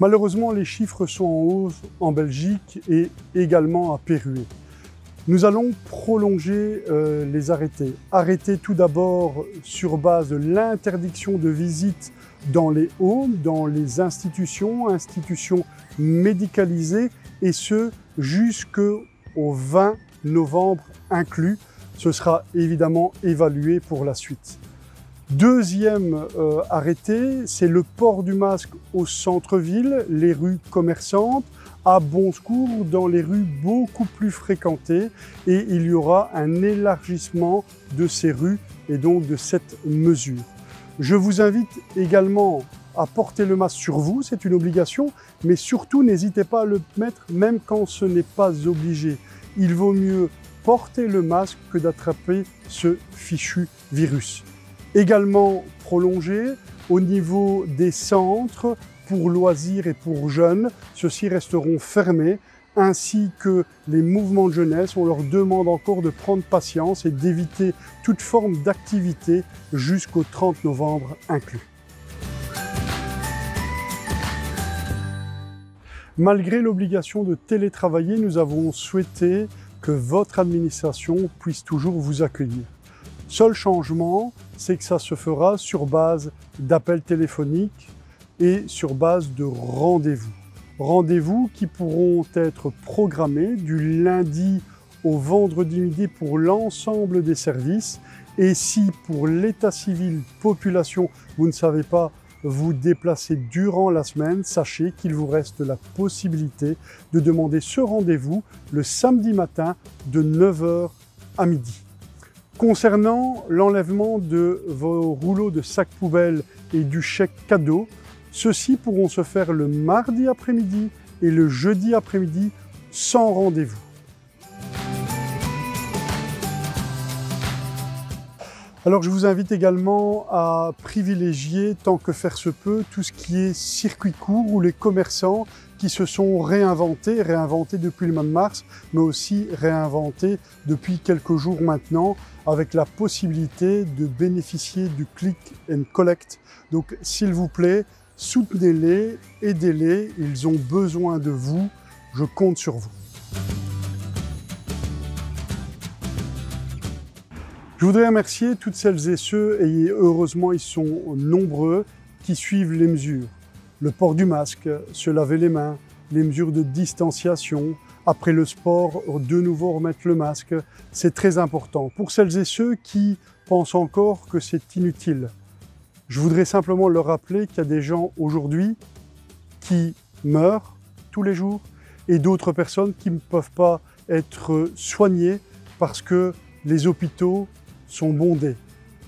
Malheureusement, les chiffres sont en hausse en Belgique et également à Pérué. Nous allons prolonger les arrêtés. Arrêtés tout d'abord sur base de l'interdiction de visite dans les homes, dans les institutions médicalisées, et ce jusqu'au 20 novembre inclus. Ce sera évidemment évalué pour la suite. Deuxième arrêté, c'est le port du masque au centre-ville, les rues commerçantes, à bon secours dans les rues beaucoup plus fréquentées, et il y aura un élargissement de ces rues et donc de cette mesure. Je vous invite également à porter le masque sur vous, c'est une obligation, mais surtout n'hésitez pas à le mettre même quand ce n'est pas obligé. Il vaut mieux porter le masque que d'attraper ce fichu virus. Également prolongé au niveau des centres pour loisirs et pour jeunes, ceux-ci resteront fermés, ainsi que les mouvements de jeunesse. On leur demande encore de prendre patience et d'éviter toute forme d'activité jusqu'au 30 novembre inclus. Malgré l'obligation de télétravailler, nous avons souhaité que votre administration puisse toujours vous accueillir. Seul changement, c'est que ça se fera sur base d'appels téléphoniques et sur base de rendez-vous. Rendez-vous qui pourront être programmés du lundi au vendredi midi pour l'ensemble des services. Et si pour l'état civil population, vous ne savez pas vous déplacer durant la semaine, sachez qu'il vous reste la possibilité de demander ce rendez-vous le samedi matin de 9 h à midi. Concernant l'enlèvement de vos rouleaux de sacs poubelles et du chèque cadeau, ceux-ci pourront se faire le mardi après-midi et le jeudi après-midi sans rendez-vous. Alors je vous invite également à privilégier, tant que faire se peut, tout ce qui est circuit court ou les commerçants qui se sont réinventés depuis le mois de mars, mais aussi réinventés depuis quelques jours maintenant, avec la possibilité de bénéficier du click and collect. Donc s'il vous plaît, soutenez-les, aidez-les, ils ont besoin de vous, je compte sur vous. Je voudrais remercier toutes celles et ceux, et heureusement ils sont nombreux, qui suivent les mesures. Le port du masque, se laver les mains, les mesures de distanciation, après le sport, de nouveau remettre le masque, c'est très important. Pour celles et ceux qui pensent encore que c'est inutile, je voudrais simplement leur rappeler qu'il y a des gens aujourd'hui qui meurent tous les jours et d'autres personnes qui ne peuvent pas être soignées parce que les hôpitaux sont bondés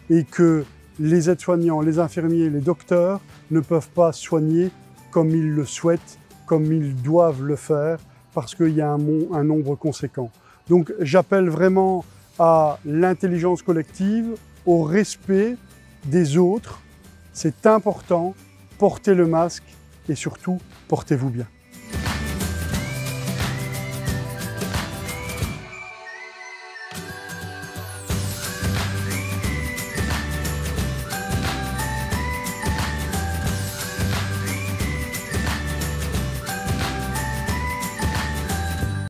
et que les aides-soignants, les infirmiers, les docteurs ne peuvent pas soigner comme ils le souhaitent, comme ils doivent le faire, parce qu'il y a un nombre conséquent. Donc j'appelle vraiment à l'intelligence collective, au respect des autres. C'est important, portez le masque et surtout, portez-vous bien.